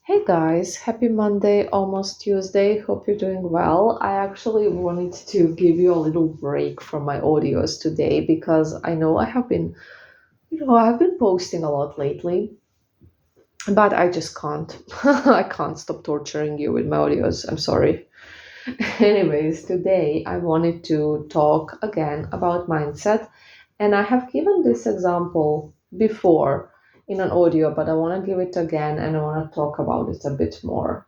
Hey guys, happy Monday, almost Tuesday. Hope you're doing well. I actually wanted to give you a little break from my audios today because I know I've been posting a lot lately, but I just can't. I can't stop torturing you with my audios. I'm sorry. Anyways, today I wanted to talk again about mindset, and I have given this example before in an audio, but I want to give it again and I want to talk about it a bit more.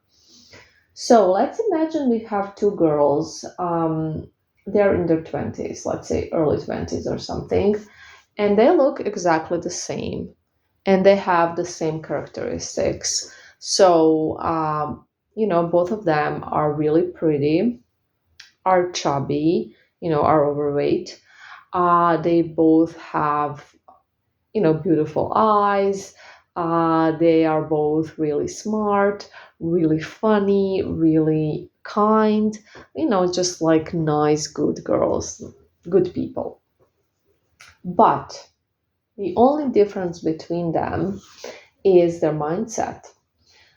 So let's imagine we have two girls. They're in their 20s, let's say early 20s or something, and they look exactly the same and they have the same characteristics. So, both of them are really pretty, are chubby, are overweight. They both have beautiful eyes. They are both really smart, really funny, really kind, just like nice, good girls, good people. But the only difference between them is their mindset.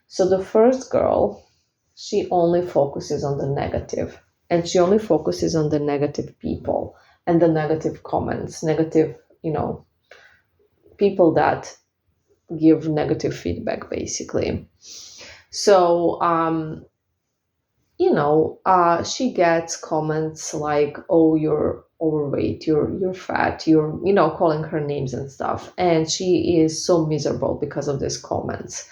So the first girl, she only focuses on the negative, and she only focuses on the negative people and the negative comments, negative, people that give negative feedback basically. So, she gets comments like, "Oh, you're overweight, you're fat," you're, calling her names and stuff, and she is so miserable because of these comments,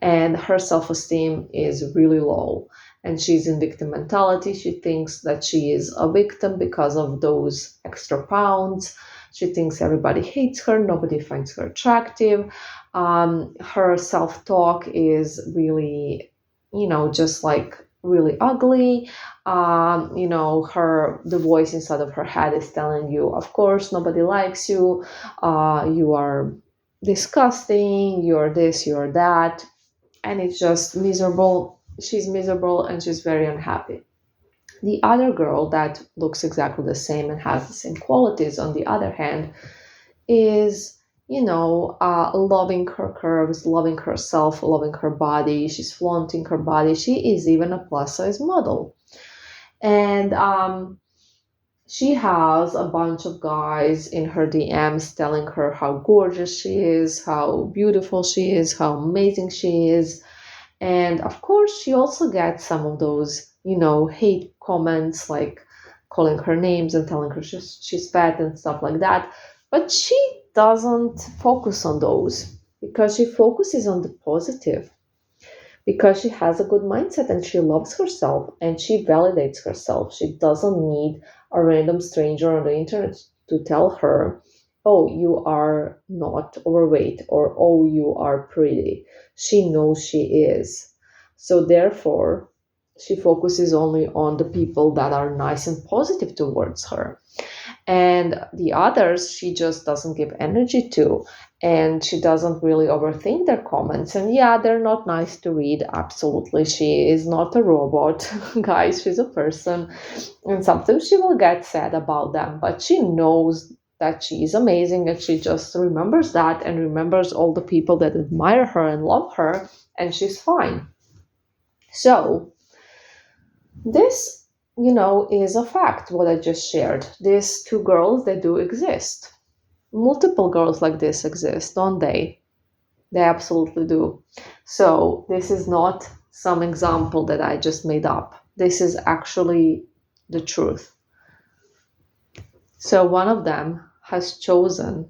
and her self-esteem is really low, and she's in victim mentality. She thinks that she is a victim because of those extra pounds. She thinks everybody hates her, nobody finds her attractive. Her self-talk is really, just like really ugly. Her the voice inside of her head is telling you, of course nobody likes you, you are disgusting, you're this, you're that, and it's just miserable. She's miserable and she's very unhappy. The other girl that looks exactly the same and has the same qualities, on the other hand, is, loving her curves, loving herself, loving her body. She's flaunting her body. She is even a plus size model. And she has a bunch of guys in her DMs telling her how gorgeous she is, how beautiful she is, how amazing she is. And of course, she also gets some of those, hate comments like calling her names and telling her she's fat and stuff like that. But she doesn't focus on those because she focuses on the positive, because she has a good mindset and she loves herself and she validates herself. She doesn't need a random stranger on the internet to tell her, "Oh, you are not overweight," or "Oh, you are pretty." She knows she is. So, therefore, she focuses only on the people that are nice and positive towards her, and the others she just doesn't give energy to, and she doesn't really overthink their comments. And yeah, they're not nice to read, absolutely. She is not a robot, guys, she's a person, and sometimes she will get sad about them, but she knows that she is amazing, and she just remembers that and remembers all the people that admire her and love her, and she's fine. So this, is a fact, what I just shared. These two girls, they do exist. Multiple girls like this exist, don't they? They absolutely do. So this is not some example that I just made up. This is actually the truth. So one of them has chosen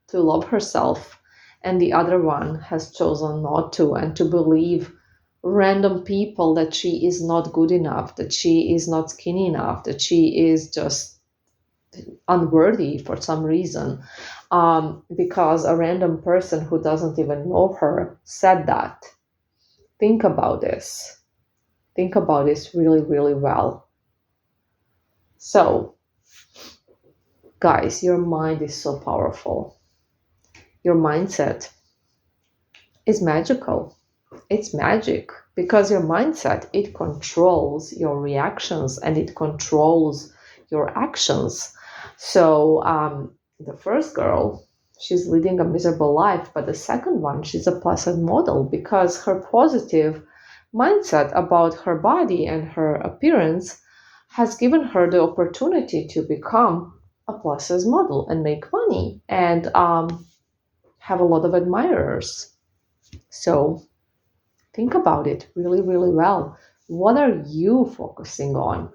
to love herself, and the other one has chosen not to, and to believe random people that she is not good enough, that she is not skinny enough, that she is just unworthy for some reason, because a random person who doesn't even know her said that. Think about this. Think about this really, really well. So, guys, your mind is so powerful. Your mindset is magical. It's magic because your mindset, it controls your reactions and it controls your actions. So the first girl, she's leading a miserable life. But the second one, she's a plus size model because her positive mindset about her body and her appearance has given her the opportunity to become a plus size model and make money and have a lot of admirers. So think about it really, really well. What are you focusing on?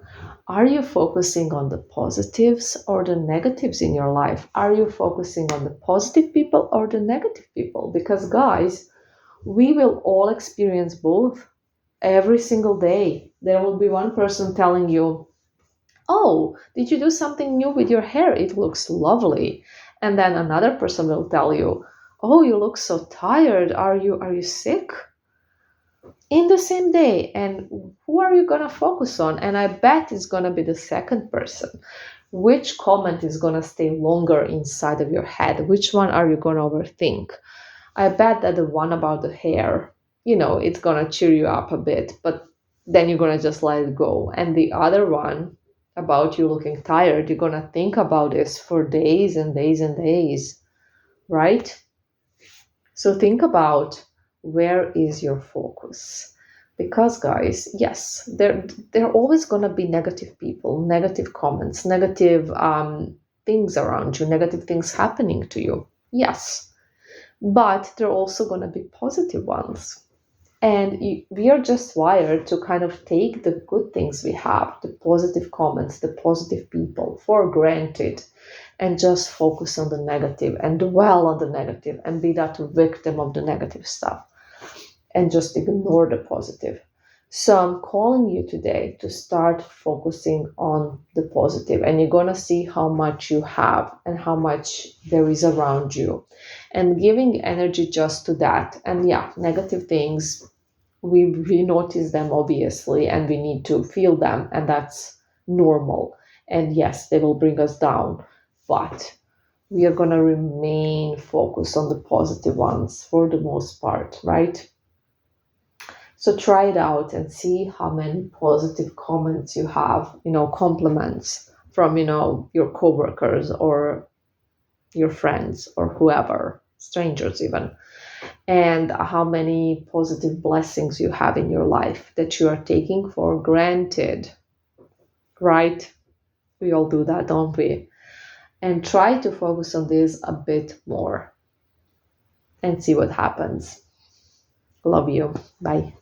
Are you focusing on the positives or the negatives in your life? Are you focusing on the positive people or the negative people? Because, guys, we will all experience both every single day. There will be one person telling you, "Oh, did you do something new with your hair? It looks lovely." And then another person will tell you, "Oh, you look so tired. Are you sick?" In the same day. And who are you going to focus on? And I bet it's going to be the second person. Which comment is going to stay longer inside of your head? Which one are you going to overthink? I bet that the one about the hair, it's going to cheer you up a bit, but then you're going to just let it go. And the other one about you looking tired, you're going to think about this for days and days and days, right? So think about, where is your focus? Because, guys, yes, there are always going to be negative people, negative comments, negative things around you, negative things happening to you. Yes, but there are also going to be positive ones. And we are just wired to kind of take the good things we have, the positive comments, the positive people, for granted, and just focus on the negative and dwell on the negative and be that victim of the negative stuff and just ignore the positive. So I'm calling you today to start focusing on the positive, and you're going to see how much you have and how much there is around you, and giving energy just to that. And yeah, negative things, we notice them obviously, and we need to feel them, and that's normal. And yes, they will bring us down, but we are going to remain focused on the positive ones for the most part, right? So try it out and see how many positive comments you have, compliments from, your coworkers or your friends or whoever, strangers even, and how many positive blessings you have in your life that you are taking for granted, right? We all do that, don't we? And try to focus on this a bit more and see what happens. Love you. Bye.